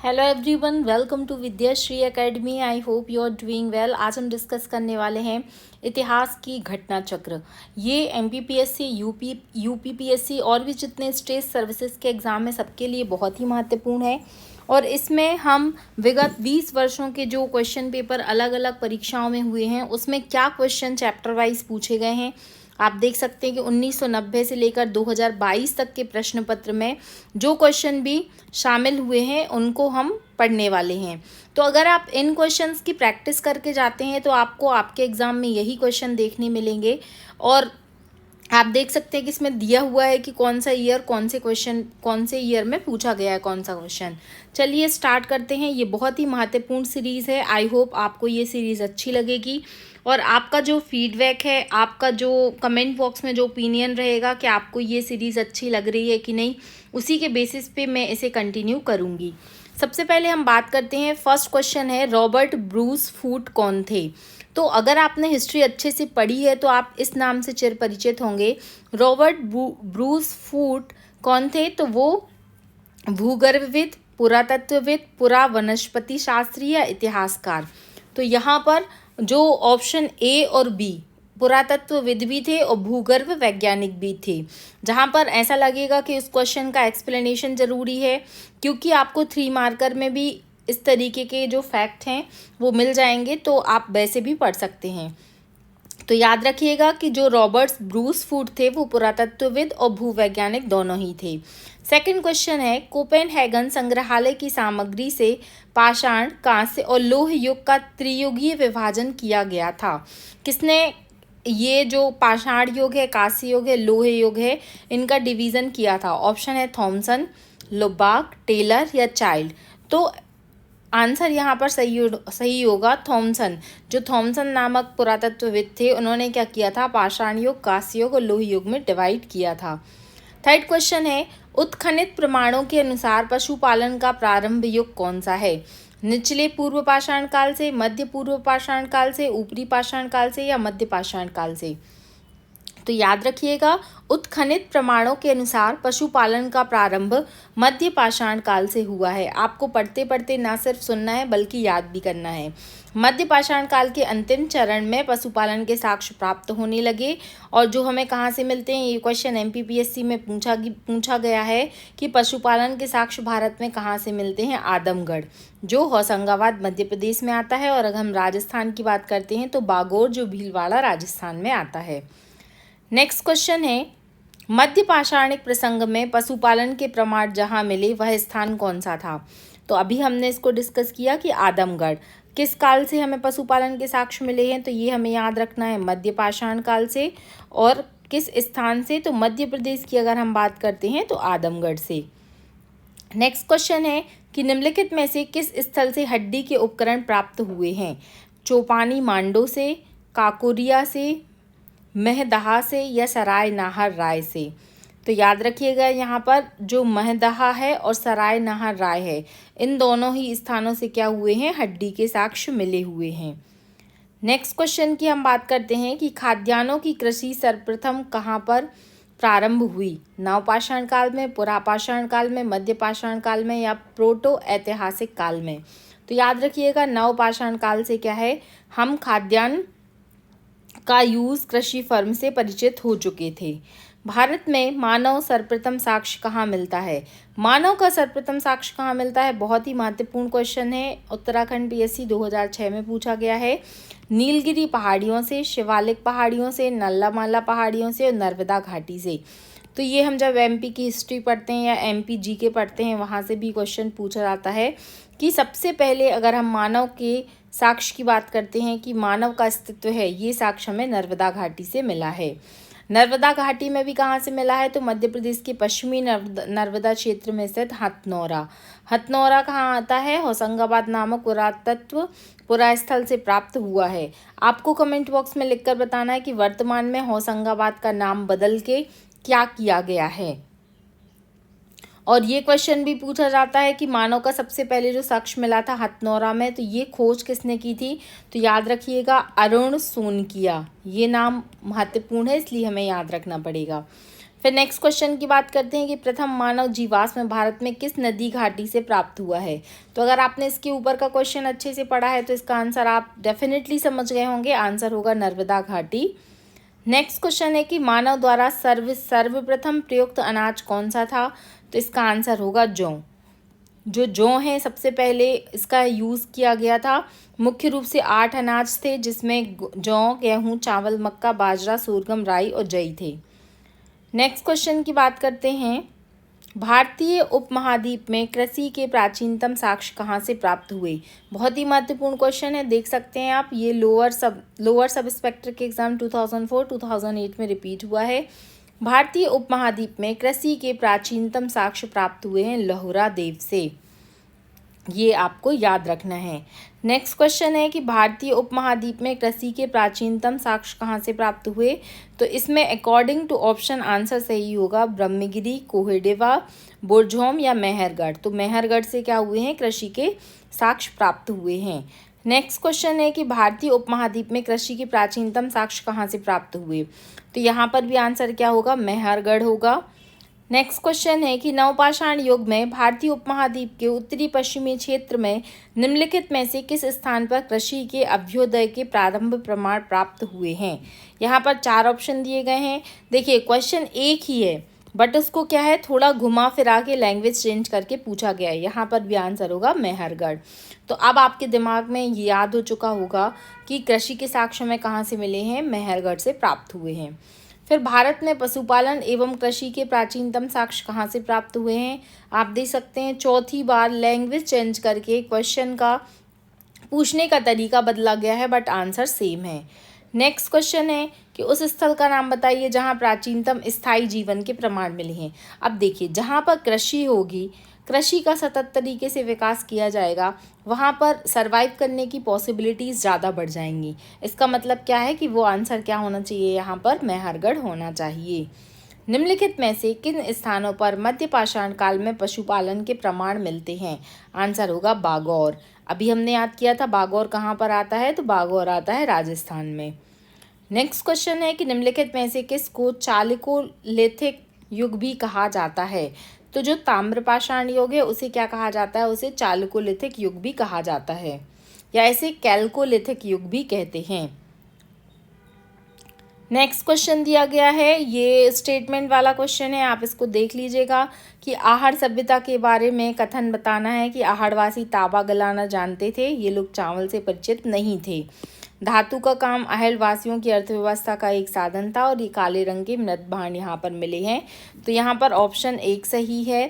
Hello everyone, welcome to Vidyashree Academy. I hope you are doing well. आज हम discuss करने वाले हैं इतिहास की घटना चक्र। ये एमपीपीएससी, यूपीपीएससी और भी जितने स्टेट सर्विसेज के एग्ज़ाम हैं सबके लिए बहुत ही महत्वपूर्ण है। और इसमें हम विगत 20 वर्षों के जो क्वेश्चन पेपर अलग अलग परीक्षाओं में हुए हैं उसमें क्या क्वेश्चन चैप्टर वाइज पूछे गए हैं आप देख सकते हैं कि 1990 से लेकर 2022 तक के प्रश्न पत्र में जो क्वेश्चन भी शामिल हुए हैं उनको हम पढ़ने वाले हैं। तो अगर आप इन क्वेश्चंस की प्रैक्टिस करके जाते हैं तो आपको आपके एग्ज़ाम में यही क्वेश्चन देखने मिलेंगे। और आप देख सकते हैं कि इसमें दिया हुआ है कि कौन सा ईयर, कौन से ईयर में पूछा गया है कौन सा क्वेश्चन। चलिए स्टार्ट करते हैं। ये बहुत ही महत्वपूर्ण सीरीज़ है। आई होप आपको ये सीरीज़ अच्छी लगेगी और आपका जो फीडबैक है, आपका जो कमेंट बॉक्स में जो ओपिनियन रहेगा कि आपको ये सीरीज़ अच्छी लग रही है कि नहीं, उसी के बेसिस पे मैं इसे कंटिन्यू करूँगी। सबसे पहले हम बात करते हैं। फर्स्ट क्वेश्चन है, रॉबर्ट ब्रूस फूट कौन थे? तो अगर आपने हिस्ट्री अच्छे से पढ़ी है तो आप इस नाम से चिर परिचित होंगे। रॉबर्ट ब्रूस फूट कौन थे? तो वो भूगर्भविद, पुरातत्वविद, पुरा वनस्पति शास्त्री या इतिहासकार। तो यहाँ पर जो ऑप्शन ए और बी, पुरातत्वविद भी थे और भूगर्भ वैज्ञानिक भी थे। जहाँ पर ऐसा लगेगा कि उस क्वेश्चन का एक्सप्लेनेशन ज़रूरी है, क्योंकि आपको 3 मार्कर में भी इस तरीके के जो फैक्ट हैं वो मिल जाएंगे, तो आप वैसे भी पढ़ सकते हैं। तो याद रखिएगा कि जो रॉबर्ट ब्रूस फूट थे वो पुरातत्वविद और भूवैज्ञानिक दोनों ही थे। सेकंड क्वेश्चन है, कोपेनहेगन संग्रहालय की सामग्री से पाषाण, कांस्य और लौह युग का त्रियुगीय विभाजन किया गया था। किसने ये जो पाषाण युग है, कांस्य युग है, लौह युग है, इनका डिवीज़न किया था? ऑप्शन है थॉमसन, लुबाक, टेलर या चाइल्ड। तो आंसर यहाँ पर सही होगा थॉमसन। जो थॉमसन नामक पुरातत्वविद थे उन्होंने क्या किया था? पाषाण युग, कांस्य युग और लौह युग में डिवाइड किया था। थर्ड क्वेश्चन है, उत्खनित प्रमाणों के अनुसार पशुपालन का प्रारंभ युग कौन सा है? निचले पूर्व पाषाण काल से, मध्य पूर्व पाषाण काल से, ऊपरी पाषाण काल से या मध्य पाषाण काल से? तो याद रखिएगा, उत्खनित प्रमाणों के अनुसार पशुपालन का प्रारंभ मध्य पाषाण काल से हुआ है। आपको पढ़ते पढ़ते ना सिर्फ सुनना है बल्कि याद भी करना है। मध्य पाषाण काल के अंतिम चरण में पशुपालन के साक्ष्य प्राप्त होने लगे। और जो हमें कहाँ से मिलते हैं, ये क्वेश्चन एमपीपीएससी में पूछा गया है कि पशुपालन के साक्ष्य भारत में कहाँ से मिलते हैं? आदमगढ़, जो होशंगाबाद मध्य प्रदेश में आता है। और अगर हम राजस्थान की बात करते हैं तो बागोर, जो भीलवाड़ा राजस्थान में आता है। नेक्स्ट क्वेश्चन है, मध्य पाषाणिक प्रसंग में पशुपालन के प्रमाण जहां मिले वह स्थान कौन सा था? तो अभी हमने इसको डिस्कस किया कि आदमगढ़। किस काल से हमें पशुपालन के साक्ष्य मिले हैं? तो ये हमें याद रखना है, मध्य पाषाण काल से। और किस स्थान से? तो मध्य प्रदेश की अगर हम बात करते हैं तो आदमगढ़ से। नेक्स्ट क्वेश्चन है कि निम्नलिखित में से किस स्थल से हड्डी के उपकरण प्राप्त हुए हैं? चौपानी मांडो से, काकोरिया से, महदहा से या सराय नाहर राय से? तो याद रखिएगा, यहाँ पर जो महदहा है और सराय नाहर राय है, इन दोनों ही स्थानों से क्या हुए हैं? हड्डी के साक्ष्य मिले हुए हैं। नेक्स्ट क्वेश्चन की हम बात करते हैं कि खाद्यान्नों की कृषि सर्वप्रथम कहाँ पर प्रारंभ हुई? नवपाषाण काल में, पुरापाषाण काल में, मध्य पाषाण काल में या प्रोटो ऐतिहासिक काल में? तो याद रखिएगा, नवपाषाण काल से क्या है, हम खाद्यान्न का यूज कृषि फर्म से परिचित हो चुके थे। भारत में मानव सर्वप्रथम साक्ष्य कहाँ मिलता है? मानव का सर्वप्रथम साक्ष्य कहाँ मिलता है? बहुत ही महत्वपूर्ण क्वेश्चन है। उत्तराखंड पीएससी 2006 में पूछा गया है। नीलगिरी पहाड़ियों से, शिवालिक पहाड़ियों से, नल्लामाला पहाड़ियों से और नर्मदा घाटी से। तो ये हम जब एमपी की हिस्ट्री पढ़ते हैं या एमपी जीके पढ़ते हैं वहाँ से भी क्वेश्चन पूछा जाता है कि सबसे पहले अगर हम मानव के साक्ष्य की बात करते हैं कि मानव का अस्तित्व है, ये साक्ष्य हमें नर्मदा घाटी से मिला है। नर्मदा घाटी में भी कहाँ से मिला है? तो मध्य प्रदेश के पश्चिमी नर्मदा क्षेत्र में स्थित हथनौरा। हथनौरा कहाँ आता है? होशंगाबाद नामक पुरातत्व पुरास्थल से प्राप्त हुआ है। आपको कमेंट बॉक्स में लिखकर बताना है कि वर्तमान में होशंगाबाद का नाम बदल के क्या किया गया है। और ये क्वेश्चन भी पूछा जाता है कि मानव का सबसे पहले जो साक्ष्य मिला था हथनौरा में, तो ये खोज किसने की थी? तो याद रखिएगा, अरुण सोनकिया। ये नाम महत्वपूर्ण है इसलिए हमें याद रखना पड़ेगा। फिर नेक्स्ट क्वेश्चन की बात करते हैं कि प्रथम मानव जीवाश्म भारत में किस नदी घाटी से प्राप्त हुआ है। तो अगर आपने इसके ऊपर का क्वेश्चन अच्छे से पढ़ा है तो इसका आंसर आप डेफिनेटली समझ गए होंगे, आंसर होगा नर्मदा घाटी। नेक्स्ट क्वेश्चन है कि मानव द्वारा सर्वप्रथम प्रयुक्त अनाज कौन सा था। तो इसका आंसर होगा जौ। जो जौ है सबसे पहले इसका यूज़ किया गया था। मुख्य रूप से 8 अनाज थे जिसमें जौ, गेहूँ, चावल, मक्का, बाजरा, सोरगम, राई और जई थे। नेक्स्ट क्वेश्चन की बात करते हैं, भारतीय उपमहाद्वीप में कृषि के प्राचीनतम साक्ष्य कहाँ से प्राप्त हुए। बहुत ही महत्वपूर्ण क्वेश्चन है, देख सकते हैं आप, ये लोअर सब इंस्पेक्टर के एग्जाम 2004-2008 में रिपीट हुआ है। भारतीय उपमहाद्वीप में कृषि के प्राचीनतम साक्ष्य प्राप्त हुए हैं लोहरा देव से, ये आपको याद रखना है। नेक्स्ट क्वेश्चन है कि भारतीय उपमहाद्वीप में कृषि के प्राचीनतम साक्ष्य कहाँ से प्राप्त हुए। तो इसमें अकॉर्डिंग टू ऑप्शन आंसर सही होगा ब्रह्मगिरी, कोहेडेवा, बुरझोम या मेहरगढ़। तो मेहरगढ़ से क्या हुए हैं, कृषि के साक्ष्य प्राप्त हुए हैं। नेक्स्ट क्वेश्चन है कि भारतीय उपमहाद्वीप में कृषि के प्राचीनतम साक्ष्य कहाँ से प्राप्त हुए। तो यहाँ पर भी आंसर क्या होगा, मेहरगढ़ होगा। नेक्स्ट क्वेश्चन है कि नवपाषाण युग में भारतीय उपमहाद्वीप के उत्तरी पश्चिमी क्षेत्र में निम्नलिखित में से किस स्थान पर कृषि के अभ्युदय के प्रारंभ प्रमाण प्राप्त हुए हैं। यहाँ पर 4 ऑप्शन दिए गए हैं। देखिए क्वेश्चन एक ही है बट उसको क्या है, थोड़ा घुमा फिरा के लैंग्वेज चेंज करके पूछा गया है। यहाँ पर भी आंसर होगा मेहरगढ़। तो अब आपके दिमाग में ये याद हो चुका होगा कि कृषि के साक्ष्य में कहाँ से मिले हैं, मेहरगढ़ से प्राप्त हुए हैं। फिर भारत में पशुपालन एवं कृषि के प्राचीनतम साक्ष्य कहाँ से प्राप्त हुए हैं। आप देख सकते हैं चौथी बार लैंग्वेज चेंज करके क्वेश्चन का पूछने का तरीका बदला गया है बट आंसर सेम है। नेक्स्ट क्वेश्चन है कि उस स्थल का नाम बताइए जहाँ प्राचीनतम स्थायी जीवन के प्रमाण मिले हैं। अब देखिए जहाँ पर कृषि होगी, कृषि का सतत तरीके से विकास किया जाएगा, वहाँ पर सरवाइव करने की पॉसिबिलिटीज़ ज़्यादा बढ़ जाएंगी। इसका मतलब क्या है कि वो आंसर क्या होना चाहिए, यहाँ पर मेहरगढ़ होना चाहिए। निम्नलिखित में से किन स्थानों पर मध्य पाषाण काल में पशुपालन के प्रमाण मिलते हैं। आंसर होगा बागौर। अभी हमने याद किया था बागौर कहाँ पर आता है, तो बागौर आता है राजस्थान में। नेक्स्ट क्वेश्चन है कि निम्नलिखित में से किसको चालिकोलिथिक युग भी कहा जाता है। तो जो ताम्रपाषाण युग है उसे क्या कहा जाता है, उसे चालिकोलिथिक युग भी कहा जाता है या इसे कैल्कोलिथिक युग भी कहते हैं। नेक्स्ट क्वेश्चन दिया गया है, ये स्टेटमेंट वाला क्वेश्चन है, आप इसको देख लीजिएगा कि आहड़ सभ्यता के बारे में कथन बताना है कि आहड़वासी तांबा गलाना जानते थे, ये लोग चावल से परिचित नहीं थे। धातु का काम आहड़वासियों की अर्थव्यवस्था का एक साधन था और ये काले रंग के मृत भांड यहाँ पर मिले हैं। तो यहाँ पर ऑप्शन 1 सही है,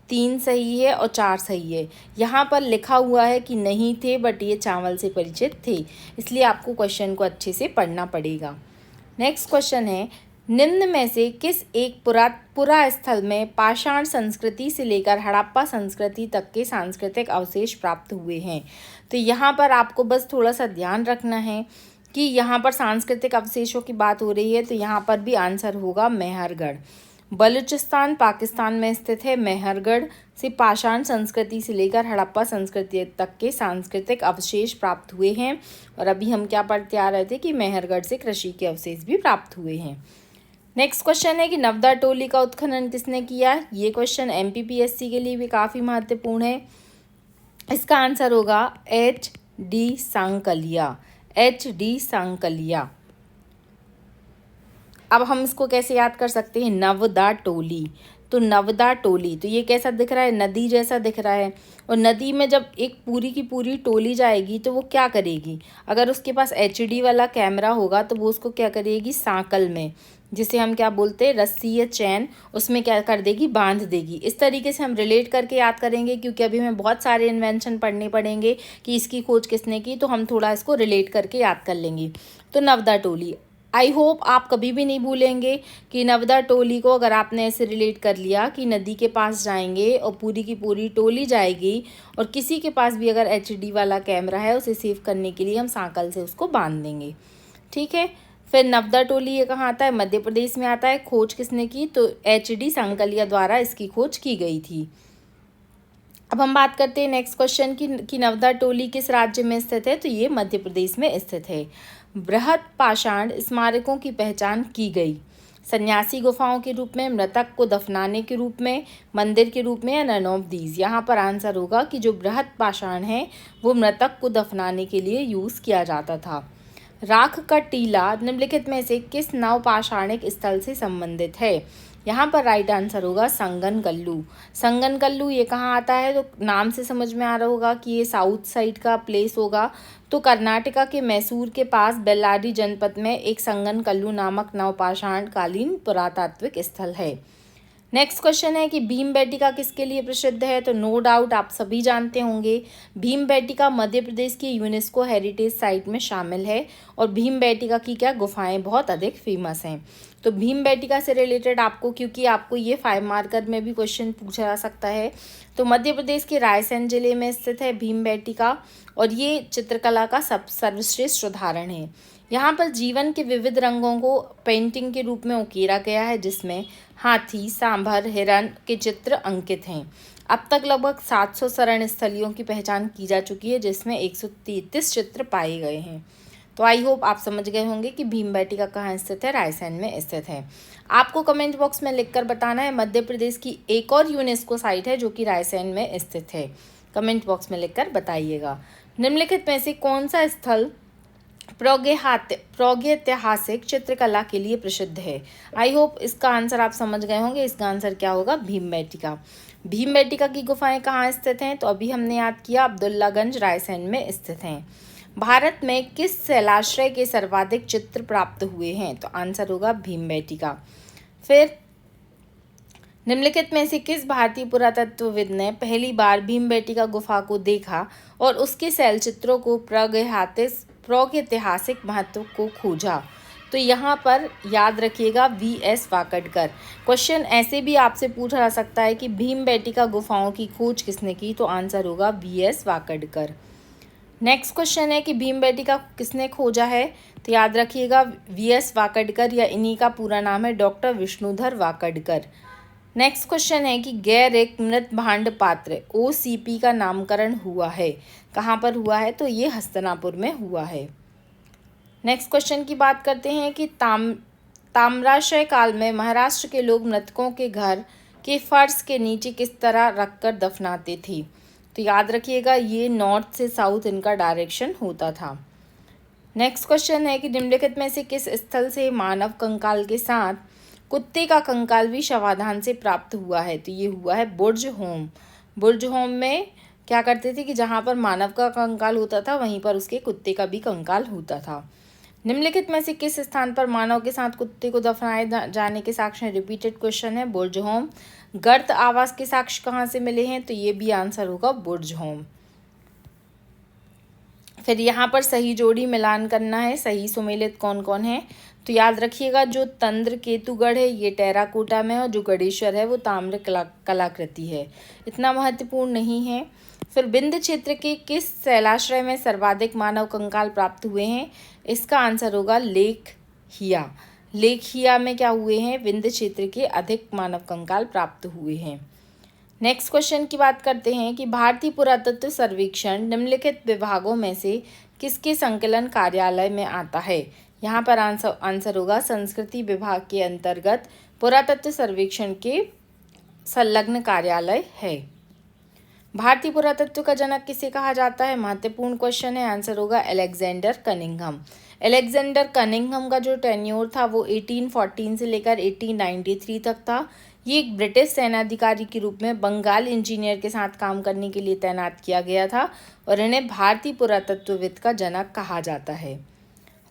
3 सही है और 4 सही है। यहाँ पर लिखा हुआ है कि नहीं थे बट ये चावल से परिचित थे, इसलिए आपको क्वेश्चन को अच्छे से पढ़ना पड़ेगा। नेक्स्ट क्वेश्चन है, निम्न में से किस एक पुरा स्थल में पाषाण संस्कृति से लेकर हड़प्पा संस्कृति तक के सांस्कृतिक अवशेष प्राप्त हुए हैं। तो यहाँ पर आपको बस थोड़ा सा ध्यान रखना है कि यहाँ पर सांस्कृतिक अवशेषों की बात हो रही है, तो यहाँ पर भी आंसर होगा मेहरगढ़। बलूचिस्तान पाकिस्तान में स्थित है। मेहरगढ़ से पाषाण संस्कृति से लेकर हड़प्पा संस्कृति तक के सांस्कृतिक अवशेष प्राप्त हुए हैं। और अभी हम क्या पढ़ते आ रहे थे कि मेहरगढ़ से कृषि के अवशेष भी प्राप्त हुए हैं। नेक्स्ट क्वेश्चन है कि नवदा टोली का उत्खनन किसने किया। ये क्वेश्चन एमपीपीएससी के लिए भी काफ़ी महत्वपूर्ण है। इसका आंसर होगा HD सांकलिया। HD सांकलिया। अब हम इसको कैसे याद कर सकते हैं, नवदा टोली। तो नवदा टोली, तो ये कैसा दिख रहा है, नदी जैसा दिख रहा है। और नदी में जब एक पूरी की पूरी टोली जाएगी तो वो क्या करेगी, अगर उसके पास HD वाला कैमरा होगा तो वो उसको क्या करेगी, सांकल में, जिसे हम क्या बोलते हैं, रस्सी या चैन, उसमें क्या कर देगी, बांध देगी। इस तरीके से हम रिलेट करके याद करेंगे क्योंकि अभी हमें बहुत सारे इन्वेंशन पढ़ने पड़ेंगे कि इसकी खोज किसने की, तो हम थोड़ा इसको रिलेट करके याद कर लेंगे। तो नवदा टोली, आई होप आप कभी भी नहीं भूलेंगे कि नवदा टोली को अगर आपने ऐसे रिलेट कर लिया कि नदी के पास जाएंगे और पूरी की पूरी टोली जाएगी और किसी के पास भी अगर HD वाला कैमरा है उसे सेव करने के लिए हम सांकल से उसको बांध देंगे। ठीक है, फिर नवदा टोली ये कहाँ आता है, मध्य प्रदेश में आता है। खोज किसने की, तो HD सांकलिया द्वारा इसकी खोज की गई थी। अब हम बात करते हैं नेक्स्ट क्वेश्चन की नवदा टोली किस राज्य में स्थित है। तो ये मध्य प्रदेश में स्थित है। बृहत पाषाण स्मारकों की पहचान की गई। सन्यासी गुफाओं के रूप में, मृतक को दफनाने के रूप में, मंदिर के रूप में, या नन ऑफ दीज। यहाँ पर आंसर होगा कि जो बृहत पाषाण है वो मृतक को दफनाने के लिए यूज़ किया जाता था। राख का टीला निम्नलिखित में से किस नवपाषाणिक स्थल से संबंधित है? यहाँ पर राइट आंसर होगा संगनकल्लू। संगनकल्लू ये कहाँ आता है? तो नाम से समझ में आ रहा होगा कि ये साउथ साइड का प्लेस होगा। तो कर्नाटका के मैसूर के पास बेल्लारी जनपद में एक संगनकल्लू नामक नवपाषाण कालीन पुरातात्विक स्थल है। नेक्स्ट क्वेश्चन है कि भीमबेटका किसके लिए प्रसिद्ध है? तो नो डाउट आप सभी जानते होंगे, भीमबेटका मध्य प्रदेश की यूनेस्को हेरिटेज साइट में शामिल है और भीमबेटका की क्या गुफाएं बहुत अधिक फेमस हैं। तो भीमबेटका से रिलेटेड आपको, क्योंकि आपको ये 5 मार्कर में भी क्वेश्चन पूछा जा सकता है, तो मध्य प्रदेश के रायसेन जिले में स्थित है भीमबेटका और ये चित्रकला का सर्वश्रेष्ठ उदाहरण है। यहाँ पर जीवन के विविध रंगों को पेंटिंग के रूप में उकेरा गया है, जिसमें हाथी, सांभर, हिरण के चित्र अंकित हैं। अब तक लगभग 700 शरण स्थलियों की पहचान की जा चुकी है, जिसमें 133 चित्र पाए गए हैं। तो आई होप आप समझ गए होंगे कि भीमबेटका कहाँ स्थित है, रायसेन में स्थित है। आपको कमेंट बॉक्स में लिखकर बताना है मध्य प्रदेश की एक और यूनेस्को साइट है जो कि रायसेन में स्थित है। कमेंट बॉक्स में लिखकर बताइएगा। निम्नलिखित में से कौन सा स्थल प्रागैतिहासिक चित्रकला के लिए प्रसिद्ध है? आई होप इसका आंसर आप समझ गए होंगे। इसका आंसर क्या होगा? भीमबेटका। भीमबेटका की गुफाएं कहाँ स्थित हैं? तो अभी हमने याद किया, अब्दुल्लागंज रायसेन में स्थित हैं। भारत में किस शैलाश्रय के सर्वाधिक चित्र प्राप्त हुए हैं? तो आंसर होगा भीमबेटका। फिर निम्नलिखित में से किस भारतीय पुरातत्वविद ने पहली बार भीमबेटका गुफा को देखा और उसके शैल चित्रों को प्रागैतिहासिक महत्व को खोजा? तो यहाँ पर याद रखिएगा वी.एस. वाकडकर। क्वेश्चन ऐसे भी आपसे पूछा जा सकता है कि भीमबेटका गुफाओं की खोज किसने की? तो आंसर होगा वी.एस. वाकडकर। नेक्स्ट क्वेश्चन है कि भीमबेटका किसने खोजा है? तो याद रखिएगा वी.एस. वाकडकर, या इन्हीं का पूरा नाम है doctor Vishnudhar Wakadkar. Next question है कि गैर एक मृत भांड पात्र OCP का नामकरण हुआ है, कहाँ पर हुआ है? तो ये हस्तिनापुर में हुआ है। नेक्स्ट क्वेश्चन की बात करते हैं कि ताम्राशय काल में महाराष्ट्र के लोग मृतकों के घर के फर्श के नीचे किस तरह रखकर दफनाते थे? तो याद रखिएगा ये नॉर्थ से साउथ इनका डायरेक्शन होता था। नेक्स्ट क्वेश्चन है कि निम्नलिखित में से किस स्थल से मानव कंकाल के साथ कुत्ते का कंकाल भी शवाधान से प्राप्त हुआ है? तो ये हुआ है बुर्ज होम। बुर्ज होम में क्या करते थे कि जहाँ पर मानव का कंकाल होता था वहीं पर उसके कुत्ते का भी कंकाल होता था। निम्नलिखित में से किस स्थान पर मानव के साथ कुत्ते को दफनाए जाने के साक्ष्य हैं? रिपीटेड क्वेश्चन है, बुर्ज होम। गर्त आवास के साक्ष्य कहाँ से मिले हैं? तो ये भी आंसर होगा बुर्ज होम। फिर यहाँ पर सही जोड़ी मिलान करना है, सही सुमेलित कौन कौन है? तो याद रखिएगा जो तंत्र केतुगढ़ है ये टेराकोटा में, और जो गणेश्वर है वो ताम्र कलाकृति है, इतना महत्वपूर्ण नहीं है। फिर विंध्य क्षेत्र के किस शैलाश्रय में सर्वाधिक मानव कंकाल प्राप्त हुए हैं? इसका आंसर होगा लेखहिया। लेखहिया में क्या हुए हैं? विंध्य क्षेत्र के अधिक मानव कंकाल प्राप्त हुए हैं। नेक्स्ट क्वेश्चन की बात करते हैं कि भारतीय पुरातत्व सर्वेक्षण निम्नलिखित विभागों में से किसके संकलन कार्यालय में आता है? यहाँ पर आंसर होगा संस्कृति विभाग के अंतर्गत पुरातत्व सर्वेक्षण के संलग्न कार्यालय है। भारतीय पुरातत्व का जनक किसे कहा जाता है? महत्वपूर्ण क्वेश्चन है, आंसर होगा अलेक्जेंडर कनिंघम। अलेक्जेंडर कनिंघम का जो टेन्योर था वो 1814 से लेकर 1893 तक था। ये एक ब्रिटिश सेनाधिकारी के रूप में बंगाल इंजीनियर के साथ काम करने के लिए तैनात किया गया था और इन्हें भारतीय पुरातत्वविद का जनक कहा जाता है।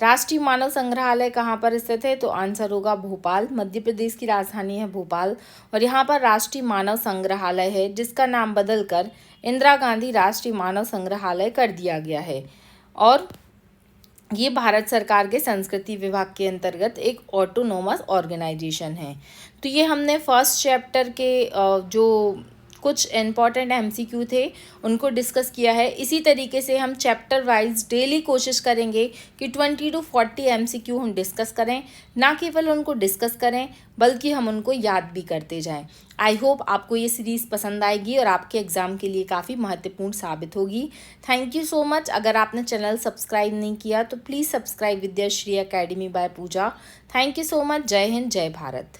राष्ट्रीय मानव संग्रहालय कहाँ पर स्थित है? तो आंसर होगा भोपाल। मध्य प्रदेश की राजधानी है भोपाल और यहाँ पर राष्ट्रीय मानव संग्रहालय है जिसका नाम बदलकर इंदिरा गांधी राष्ट्रीय मानव संग्रहालय कर दिया गया है और ये भारत सरकार के संस्कृति विभाग के अंतर्गत एक ऑटोनोमस ऑर्गेनाइजेशन है। तो ये हमने फर्स्ट चैप्टर के जो कुछ इम्पॉर्टेंट MCQ थे उनको डिस्कस किया है। इसी तरीके से हम चैप्टर वाइज डेली कोशिश करेंगे कि 20 to 40 MCQ हम डिस्कस करें, ना केवल उनको डिस्कस करें बल्कि हम उनको याद भी करते जाएं। आई होप आपको ये सीरीज़ पसंद आएगी और आपके एग्ज़ाम के लिए काफ़ी महत्वपूर्ण साबित होगी। Thank you so much. अगर आपने चैनल सब्सक्राइब नहीं किया तो please subscribe Vidyashree Academy by Pooja. Thank you so much. जय हिंद, जय भारत।